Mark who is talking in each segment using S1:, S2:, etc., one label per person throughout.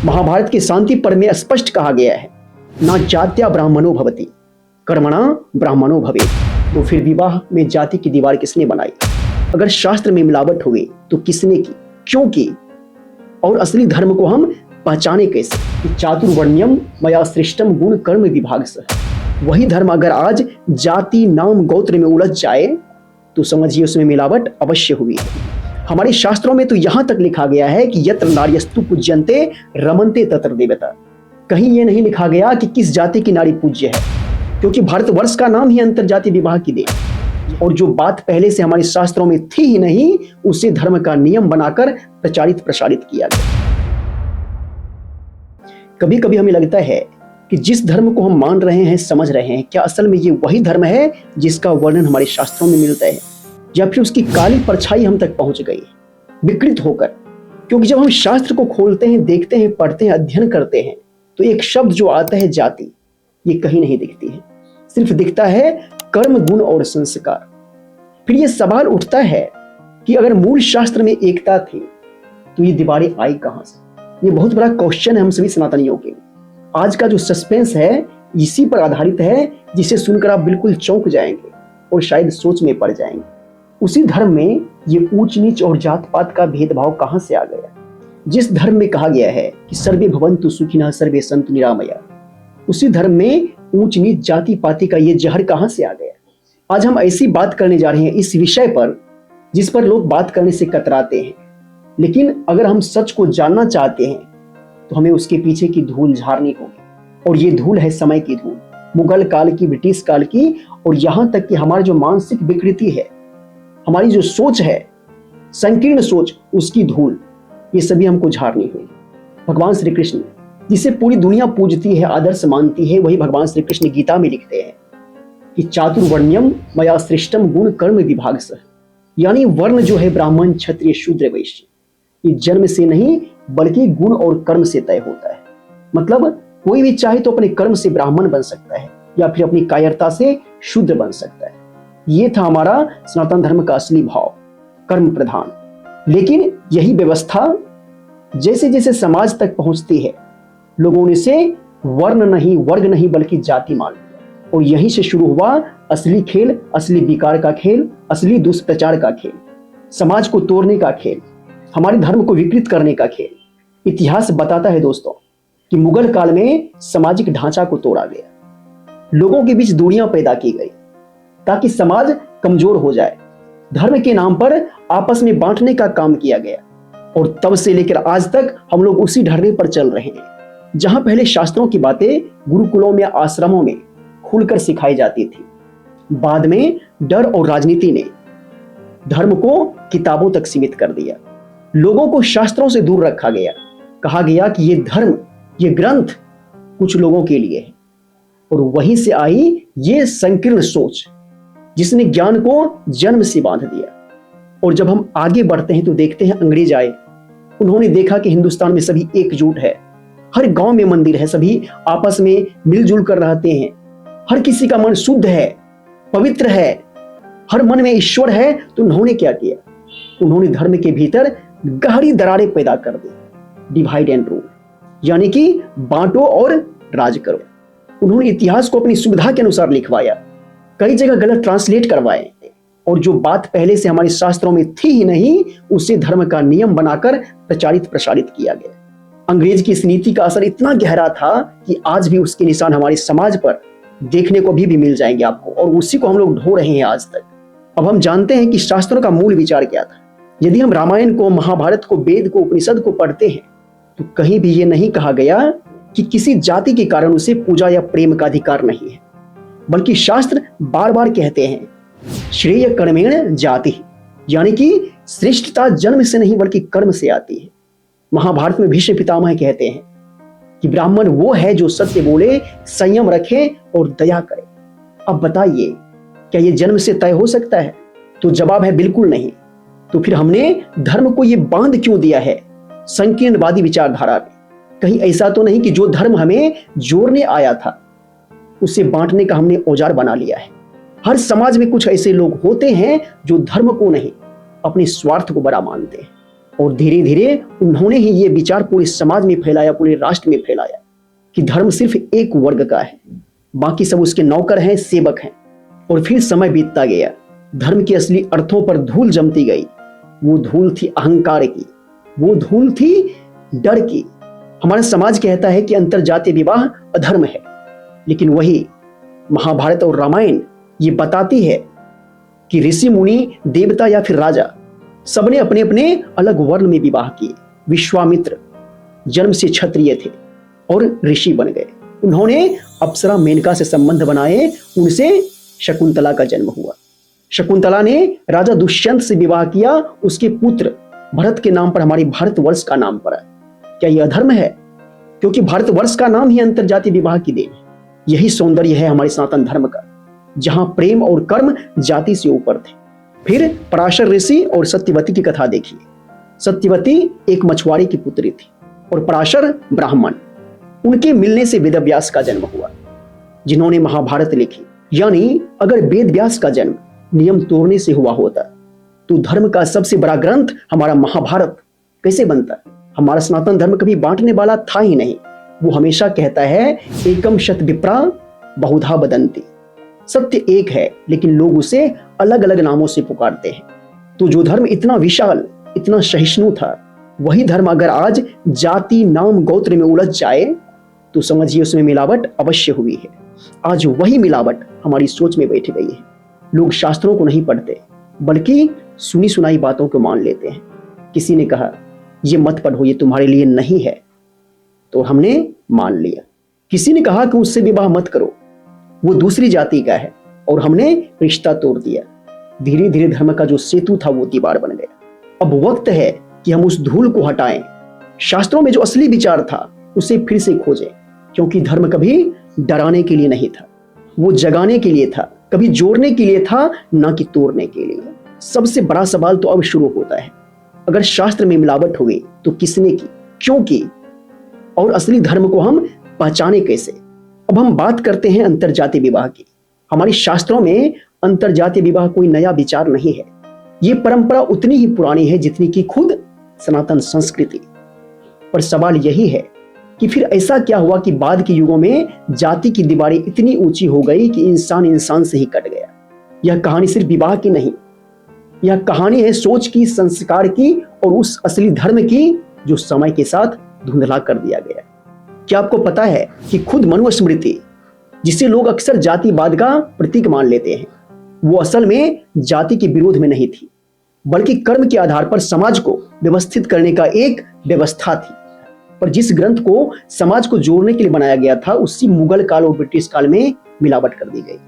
S1: महाभारत के शांति पर्व में स्पष्ट कहा गया है, ना जात्या ब्राह्मणो भवति कर्मणा ब्राह्मणो भवेत्। तो फिर विवाह में जाति की दीवार किसने बनाई? अगर शास्त्र में मिलावट हुई तो किसने की, क्यों की? और असली धर्म को हम पहचाने कैसे? चातुर्वर्ण्यम मया सृष्टम गुण कर्म विभाग से। वही धर्म अगर आज जाति नाम गोत्र में उलझ जाए तो समझिए उसमें मिलावट अवश्य हुई है। हमारे शास्त्रों में तो यहां तक लिखा गया है कि यत्र नार्यस्तु पूज्यन्ते रमन्ते तत्र देवता। कहीं यह नहीं लिखा गया कि किस जाति की नारी पूज्य है, क्योंकि भारतवर्ष का नाम ही अंतर जाति विवाह की देन। और जो बात पहले से हमारे शास्त्रों में थी ही नहीं, उसे धर्म का नियम बनाकर प्रचारित प्रसारित किया गया। कभी कभी हमें लगता है कि जिस धर्म को हम मान रहे हैं, समझ रहे हैं, क्या असल में ये वही धर्म है जिसका वर्णन हमारे शास्त्रों में मिलता है, या फिर उसकी काली परछाई हम तक पहुंच गई विकृत होकर? क्योंकि जब हम शास्त्र को खोलते हैं, देखते हैं, पढ़ते हैं, अध्ययन करते हैं, तो एक शब्द जो आता है जाति, ये कहीं नहीं दिखती है। सिर्फ दिखता है कर्म, गुण और संस्कार। फिर ये सवाल उठता है कि अगर मूल शास्त्र में एकता थी तो ये दीवारें आई कहां से? ये बहुत बड़ा क्वेश्चन है हम सभी सनातनियों के। आज का जो सस्पेंस है इसी पर आधारित है, जिसे सुनकर आप बिल्कुल चौंक जाएंगे और शायद सोच में पड़ जाएंगे। उसी धर्म में ये ऊंच नीच और जात पात का भेदभाव कहां से आ गया? जिस धर्म में कहा गया है कि सर्वे भवन्तु सुखिनः सर्वे सन्तु निरामया, उसी धर्म में ऊंच नीच जाति पाति का ये जहर कहां से आ गया? आज हम ऐसी बात करने जा रहे हैं इस विषय पर जिस पर लोग बात करने से कतराते हैं, लेकिन अगर हम सच को जानना चाहते हैं तो हमें उसके पीछे की धूल झाड़नी होगी। और ये धूल है समय की धूल, मुगल काल की, ब्रिटिश काल की, और यहां तक कि हमारी जो मानसिक विकृति है, हमारी जो सोच है, संकीर्ण सोच, उसकी धूल, ये सभी हमको झाड़नी होगी। भगवान श्री कृष्ण जिसे पूरी दुनिया पूजती है, आदर्श मानती है, वही भगवान श्री कृष्ण गीता में लिखते हैं कि चातुर्वर्ण्यम मया सृष्टम गुण कर्म विभाग से। यानी वर्ण जो है ब्राह्मण, क्षत्रिय, शूद्र, वैश्य, ये जन्म से नहीं बल्कि गुण और कर्म से तय होता है। मतलब कोई भी चाहे तो अपने कर्म से ब्राह्मण बन सकता है या फिर अपनी कायरता से शूद्र बन सकता है। ये था हमारा सनातन धर्म का असली भाव, कर्म प्रधान। लेकिन यही व्यवस्था जैसे जैसे समाज तक पहुंचती है, लोगों ने इसे वर्ण नहीं, वर्ग नहीं, बल्कि जाति मान लिया। और यहीं से शुरू हुआ असली खेल, असली विकार का खेल, असली दुष्प्रचार का खेल, समाज को तोड़ने का खेल, हमारे धर्म को विकृत करने का खेल। इतिहास बताता है दोस्तों कि मुगल काल में सामाजिक ढांचा को तोड़ा गया, लोगों के बीच दूरियां पैदा की गई ताकि समाज कमजोर हो जाए। धर्म के नाम पर आपस में बांटने का काम किया गया, और तब से लेकर आज तक हम लोग उसी ढर्रे पर चल रहे हैं। जहां पहले शास्त्रों की बातें गुरुकुलों में, आश्रमों में खुलकर सिखाई जाती थी, बाद में डर और राजनीति ने धर्म को किताबों तक सीमित कर दिया। लोगों को शास्त्रों से दूर रखा गया। कहा गया कि ये धर्म, ये ग्रंथ कुछ लोगों के लिए है। और वहीं से आई ये संकीर्ण सोच जिसने ज्ञान को जन्म से बांध दिया। और जब हम आगे बढ़ते हैं तो देखते हैं अंग्रेज आए, उन्होंने देखा कि हिंदुस्तान में सभी एकजुट है, हर गांव में मंदिर है, सभी आपस में मिलजुल कर रहते हैं, हर किसी का मन शुद्ध है, पवित्र है, हर मन में ईश्वर है। तो उन्होंने क्या किया? उन्होंने धर्म के भीतर गहरी दरारें पैदा कर दी, डिवाइड एंड रूल, यानी कि बांटो और राज करो। उन्होंने इतिहास को अपनी सुविधा के अनुसार लिखवाया, कई जगह गलत ट्रांसलेट करवाए, और जो बात पहले से हमारे शास्त्रों में थी ही नहीं, उसे धर्म का नियम बनाकर प्रचारित प्रसारित किया गया। अंग्रेज की इस नीति का असर इतना गहरा था कि आज भी उसके निशान हमारे समाज पर देखने को भी मिल जाएंगे आपको, और उसी को हम लोग ढो रहे हैं आज तक। अब हम जानते हैं कि शास्त्रों का मूल विचार क्या था। यदि हम रामायण को, महाभारत को, वेद को, उपनिषद को पढ़ते हैं तो कहीं भी ये नहीं कहा गया कि किसी जाति के कारण उसे पूजा या प्रेम का अधिकार नहीं है, बल्कि शास्त्र बार बार कहते हैं श्रेय कर्मेण जाति, यानी कि श्रेष्ठता जन्म से नहीं बल्कि कर्म से आती है। महाभारत में भीष्म पितामह कहते हैं कि ब्राह्मण वो है जो सत्य बोले, संयम रखे और दया करे। अब बताइए, क्या ये जन्म से तय हो सकता है? तो जवाब है बिल्कुल नहीं। तो फिर हमने धर्म को ये बांध क्यों दिया है संकीर्णवादी विचारधारा में? कहीं ऐसा तो नहीं कि जो धर्म हमें जोड़ने आया था उसे बांटने का हमने औजार बना लिया है? हर समाज में कुछ ऐसे लोग होते हैं जो धर्म को नहीं, अपने स्वार्थ को बड़ा मानते हैं। और धीरे धीरे उन्होंने ही ये विचार पूरे समाज में फैलाया, पूरे राष्ट्र में फैलाया कि धर्म सिर्फ एक वर्ग का है, बाकी सब उसके नौकर हैं, सेवक हैं। और फिर समय बीतता गया, धर्म के असली अर्थों पर धूल जमती गई। वो धूल थी अहंकार की, वो धूल थी डर की। हमारा समाज कहता है कि अंतरजातीय विवाह अधर्म है, लेकिन वही महाभारत और रामायण ये बताती है कि ऋषि मुनि, देवता या फिर राजा, सबने अपने अपने अलग वर्ण में विवाह किए। विश्वामित्र जन्म से क्षत्रिय थे और ऋषि बन गए। उन्होंने अप्सरा मेनका से संबंध बनाए, उनसे शकुंतला का जन्म हुआ। शकुंतला ने राजा दुष्यंत से विवाह किया, उसके पुत्र भरत के नाम पर हमारी भारतवर्ष का नाम पड़ा। क्या यह अधर्म है? क्योंकि भारतवर्ष का नाम ही अंतरजातीय विवाह की देन है। यही सौंदर्य है हमारे सनातन धर्म का, जहां प्रेम और कर्म जाति से ऊपर थे। फिर पराशर ऋषि और सत्यवती की कथा देखिए। सत्यवती एक मछुआरे की पुत्री थी और पराशर ब्राह्मण। उनके मिलने से वेदव्यास का जन्म हुआ, जिन्होंने महाभारत लिखी। यानी अगर वेदव्यास का जन्म नियम तोड़ने से हुआ होता तो धर्म का सबसे बड़ा ग्रंथ हमारा महाभारत कैसे बनता? हमारा सनातन धर्म कभी बांटने वाला था ही नहीं। वो हमेशा कहता है एकम शत विप्रा बहुधा वदन्ति। सत्य एक है, लेकिन लोग उसे अलग अलग नामों से पुकारते हैं। तो जो धर्म इतना विशाल, इतना सहिष्णु था, वही धर्म अगर आज जाति, नाम, गोत्र में उलझ जाए तो समझिए उसमें मिलावट अवश्य हुई है। आज वही मिलावट हमारी सोच में बैठ गई है। लोग शास्त्रों को नहीं पढ़ते, बल्कि सुनी सुनाई बातों को मान लेते हैं। किसी ने कहा ये मत पढ़ो, ये तुम्हारे लिए नहीं है, तो हमने मान लिया। किसी ने कहा कि उससे विवाह मत करो, वो दूसरी जाति का है, और हमने रिश्ता तोड़ दिया। धीरे धीरे धर्म का जो सेतु था वो दीवार बन गया। अब वक्त है कि हम उस धूल को हटाएं, शास्त्रों में जो असली विचार था उसे फिर से खोजें, क्योंकि धर्म कभी डराने के लिए नहीं था, वो जगाने के लिए था, कभी जोड़ने के लिए था, ना कि तोड़ने के लिए। सबसे बड़ा सवाल तो अब शुरू होता है, अगर शास्त्र में मिलावट हो गई तो किसने की, क्यों की, और असली धर्म को हम पहचाने कैसे? अब हम बात करते हैं अंतरजातीय विवाह की। हमारे शास्त्रों में अंतरजातीय विवाह कोई नया विचार नहीं है। ये परंपरा उतनी ही पुरानी है जितनी कि खुद सनातन संस्कृति। पर सवाल यही है कि फिर ऐसा क्या हुआ कि बाद के युगों में जाति की दीवारें इतनी ऊंची हो गई कि इंसान इंसान से ही कट गया। यह कहानी सिर्फ विवाह की नहीं, यह कहानी है सोच की, संस्कार की, और उस असली धर्म की जो समय के साथ धुंधला कर दिया गया। क्या आपको पता है कि खुद मनुस्मृति, जिसे लोग अक्सर जातिवाद का प्रतीक मान लेते हैं, वो असल में जाति के विरोध में नहीं थी, बल्कि कर्म के आधार पर समाज को व्यवस्थित करने का एक व्यवस्था थी। पर जिस ग्रंथ को समाज को जोड़ने के लिए बनाया गया था, उसी मुगल काल और ब्रिटिश काल में मिलावट कर दी गई,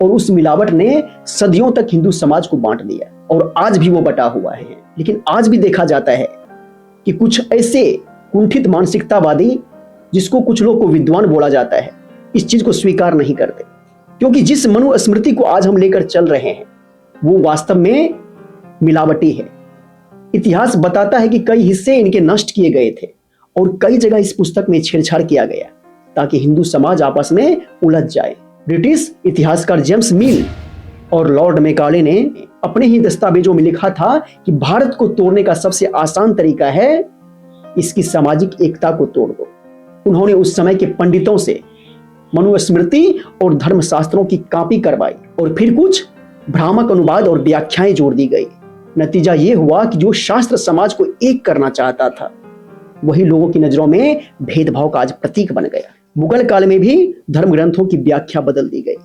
S1: और उस मिलावट ने सदियों तक हिंदू समाज को बांट दिया, और आज भी वो बटा हुआ है। लेकिन आज भी देखा जाता है कि कुछ ऐसे कुंठित मानसिकतावादी, जिसको कुछ लोग को विद्वान बोला जाता है, इस चीज को स्वीकार नहीं करते, क्योंकि जिस मनुस्मृति को आज हम लेकर चल रहे हैं वो वास्तव में मिलावटी है। इतिहास बताता है कि कई हिस्से इनके नष्ट किए गए थे, और कई जगह इस पुस्तक में छेड़छाड़ किया गया ताकि हिंदू समाज आपस में उलझ जाए। ब्रिटिश इतिहासकार जेम्स मिल और लॉर्ड मैकाले ने अपने ही दस्तावेजों में लिखा था कि भारत को तोड़ने का सबसे आसान तरीका है इसकी सामाजिक एकता को तोड़ दो। उन्होंने उस समय के पंडितों से मनुस्मृति और धर्मशास्त्रों की कॉपी करवाई, और फिर कुछ भ्रामक अनुवाद और व्याख्याएं जोड़ दी गई। नतीजा यह हुआ कि जो शास्त्र समाज को एक करना चाहता था, वही लोगों की नजरों में भेदभाव का आज प्रतीक बन गया। मुगल काल में भी धर्म ग्रंथों की व्याख्या बदल दी गई,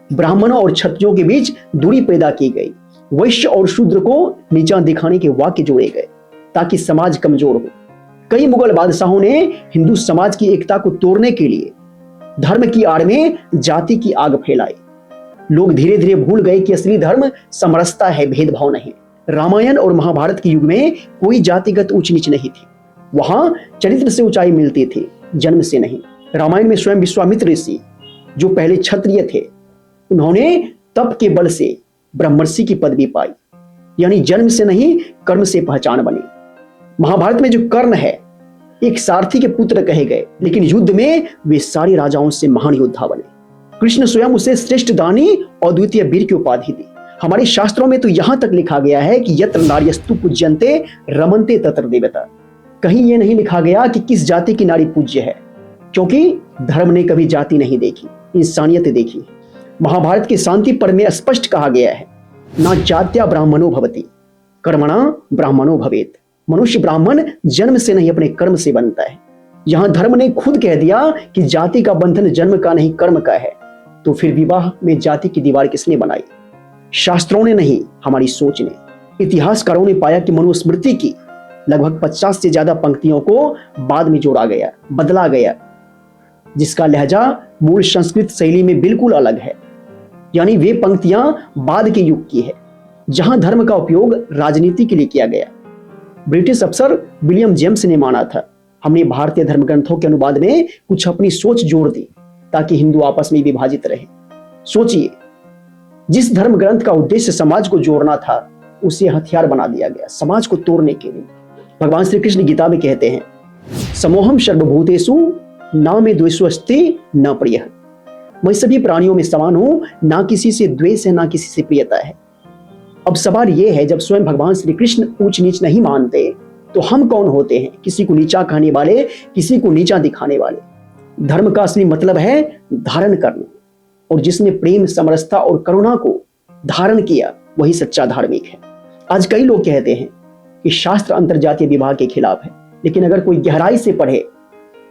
S1: ब्राह्मणों और क्षत्रियों के बीच दूरी पैदा की गई, वैश्य और शूद्र को नीचा दिखाने के वाक्य जोड़े गए ताकि समाज कमजोर हो। कई मुगल बादशाहों ने हिंदू समाज की एकता को तोड़ने के लिए धर्म की आड़ में जाति की आग फैलाई। लोग धीरे धीरे भूल गए कि असली धर्म समरसता है, भेदभाव नहीं। रामायण और महाभारत के युग में कोई जातिगत ऊंच नीच नहीं थी, वहां चरित्र से ऊंचाई मिलती थी, जन्म से नहीं। रामायण में स्वयं विश्वामित्र ऋषि, जो पहले क्षत्रिय थे, उन्होंने तप के बल से ब्रह्मर्षि की पदवी पाई, यानी जन्म से नहीं कर्म से पहचान बनी। महाभारत में जो कर्ण है, एक सारथी के पुत्र कहे गए, लेकिन युद्ध में वे सारे राजाओं से महान योद्धा बने। कृष्ण स्वयं उसे श्रेष्ठ दानी और द्वितीय वीर की उपाधि दी। हमारे शास्त्रों में तो यहां तक लिखा गया है कि यत्र नार्यस्तु पूज्यन्ते रमन्ते तत्र देवता। कहीं यह नहीं लिखा गया कि किस जाति की नारी पूज्य है, क्योंकि धर्म ने कभी जाति नहीं देखी, इंसानियत देखी। महाभारत के शांति पर्व में स्पष्ट कहा गया है, ना जात्या ब्राह्मणो भवति कर्मणा ब्राह्मणो भवेत। मनुष्य ब्राह्मण जन्म से नहीं अपने कर्म से बनता है। यहां धर्म ने खुद कह दिया कि जाति का बंधन जन्म का नहीं कर्म का है। तो फिर विवाह में जाति की दीवार किसने बनाई? शास्त्रों ने नहीं, हमारी सोच ने। इतिहासकारों ने पाया कि मनुस्मृति की लगभग 50 से ज्यादा पंक्तियों को बाद में जोड़ा गया, बदला गया, जिसका लहजा मूल संस्कृत शैली में बिल्कुल अलग है। यानी वे पंक्तियां बाद के युग की है, जहां धर्म का उपयोग राजनीति के लिए किया गया। ब्रिटिश अफसर विलियम जेम्स ने माना था, हमने भारतीय धर्म ग्रंथों के अनुवाद में कुछ अपनी सोच जोड़ दी ताकि हिंदू आपस में विभाजित रहे। सोचिए, जिस धर्म ग्रंथ का उद्देश्य समाज को जोड़ना था, उसे हथियार बना दिया गया समाज को तोड़ने के लिए। भगवान श्री कृष्ण गीता में कहते हैं, समोहम सर्वभूतेषु न मे द्वेषोऽस्ति न प्रियः। मैं सभी प्राणियों में समान हूं, ना किसी से द्वेष है, ना किसी से प्रियता है। अब सवाल यह है, जब स्वयं भगवान श्री कृष्ण ऊंच नीच नहीं मानते, तो हम कौन होते हैं किसी को नीचा कहने वाले, किसी को नीचा दिखाने वाले? धर्म का असली मतलब है धारण करना, और जिसने प्रेम, समरसता और करुणा को धारण किया वही सच्चा धार्मिक है। आज कई लोग कहते हैं कि शास्त्र अंतरजातीय विवाह के खिलाफ है, लेकिन अगर कोई गहराई से पढ़े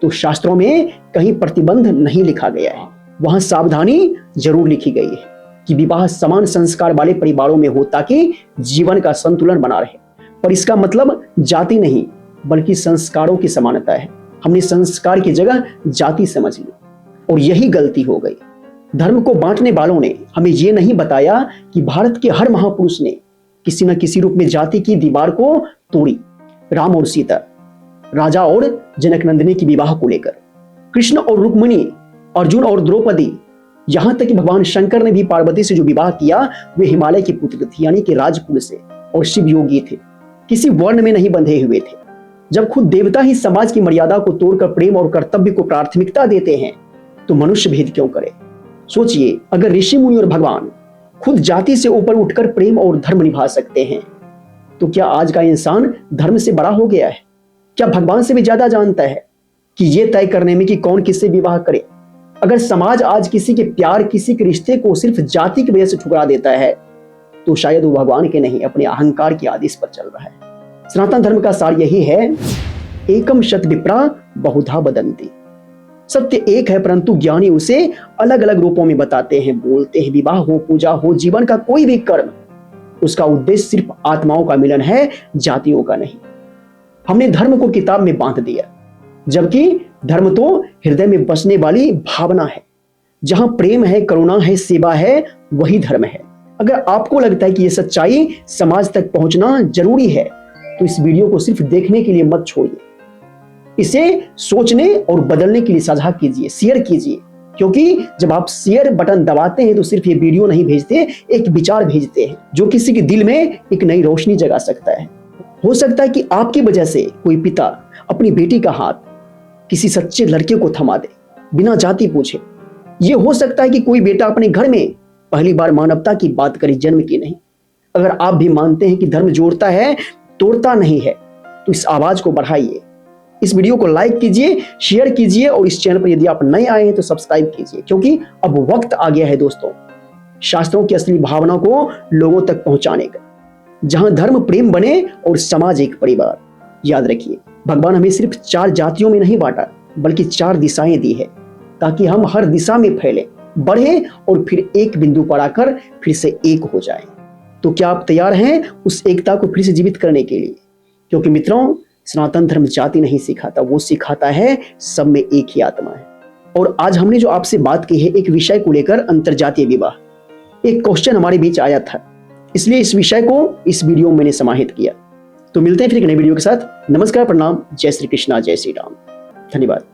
S1: तो शास्त्रों में कहीं प्रतिबंध नहीं लिखा गया है। वहां सावधानी जरूर लिखी गई है कि विवाह समान संस्कार वाले परिवारों में हो ताकि जीवन का संतुलन बना रहे। पर इसका मतलब जाति नहीं, बल्कि संस्कारों की समानता है। हमने संस्कार की जगह जाति समझ ली, और यही गलती हो गई। धर्म को बांटने वालों ने हमें यह नहीं बताया कि भारत के हर महापुरुष ने किसी न किसी रूप में जाति की दीवार को तोड़ी। राम और सीता, राजा और जनक नंदिनी की विवाह को लेकर, कृष्ण और रुक्मिणी, अर्जुन और द्रौपदी, यहां तक कि भगवान शंकर ने भी पार्वती से जो विवाह किया वे हिमालय की पुत्र थी, यानी कि राजकुल से, और शिव योगी थे, किसी वर्ण में नहीं बंधे हुए थे। जब खुद देवता ही समाज की मर्यादा को तोड़कर प्रेम और कर्तव्य को प्राथमिकता देते हैं, तो मनुष्य भेद क्यों करे? सोचिए, अगर ऋषि मुनि और भगवान खुद जाति से ऊपर उठकर प्रेम और धर्म निभा सकते हैं, तो क्या आज का इंसान धर्म से बड़ा हो गया है? क्या भगवान से भी ज्यादा जानता है कि यह तय करने में कि कौन किससे विवाह करे? अगर समाज आज किसी के प्यार, किसी के रिश्ते को सिर्फ जाति की वजह से ठुकरा देता है, तो शायद वो भगवान के नहीं, अपने अहंकार के आदेश पर चल रहा है। सनातन धर्म का सार यही है, एकम शत विप्रा बहुधा वदन्ति। सत्य एक है, परंतु ज्ञानी उसे अलग अलग रूपों में बताते हैं, बोलते हैं। विवाह हो, पूजा हो, जीवन का कोई भी कर्म, उसका उद्देश्य सिर्फ आत्माओं का मिलन है, जातियों का नहीं। हमने धर्म को किताब में बांध दिया, जबकि धर्म तो हृदय में बसने वाली भावना है। जहां प्रेम है, करुणा है, सेवा है, वही धर्म है। अगर आपको लगता है कि यह सच्चाई समाज तक पहुंचना जरूरी है, तो इस वीडियो को सिर्फ देखने के लिए मत छोड़िए, इसे सोचने और बदलने के लिए साझा कीजिए, शेयर कीजिए। क्योंकि जब आप शेयर बटन दबाते हैं तो सिर्फ ये वीडियो नहीं भेजते, एक विचार भेजते हैं जो किसी के दिल में एक नई रोशनी जगा सकता है। हो सकता है कि आपकी वजह से कोई पिता अपनी बेटी का हाथ किसी सच्चे लड़के को थमा दे, बिना जाति पूछे। ये हो सकता है कि कोई बेटा अपने घर में पहली बार मानवता की बात करे, जन्म की नहीं। अगर आप भी मानते हैं कि धर्म जोड़ता है, तोड़ता नहीं है, तो इस आवाज को बढ़ाइए। इस वीडियो को लाइक कीजिए, शेयर कीजिए, और इस चैनल पर यदि आप नए आए हैं तो सब्सक्राइब कीजिए, क्योंकि अब वक्त आ गया है दोस्तों, शास्त्रों की असली भावना को लोगों तक पहुंचाने का, जहां धर्म प्रेम बने और समाज एक परिवार। याद रखिए, भगवान हमें सिर्फ 4 जातियों में नहीं बांटा, बल्कि 4 दिशाएं दी है, ताकि हम हर दिशा में फैले, बढ़े और फिर एक बिंदु पर आकर फिर से एक हो जाए। तो क्या आप तैयार हैं उस एकता को फिर से जीवित करने के लिए? क्योंकि मित्रों, सनातन धर्म जाति नहीं सिखाता, वो सिखाता है सब में एक ही आत्मा है। और आज हमने जो आपसे बात की है एक विषय को लेकर, अंतरजातीय विवाह, एक क्वेश्चन हमारे बीच आया था, इसलिए इस विषय को इस वीडियो में मैंने समाहित किया। तो मिलते हैं फिर एक नई वीडियो के साथ। नमस्कार, प्रणाम, जय श्री कृष्णा, जय श्री राम, धन्यवाद।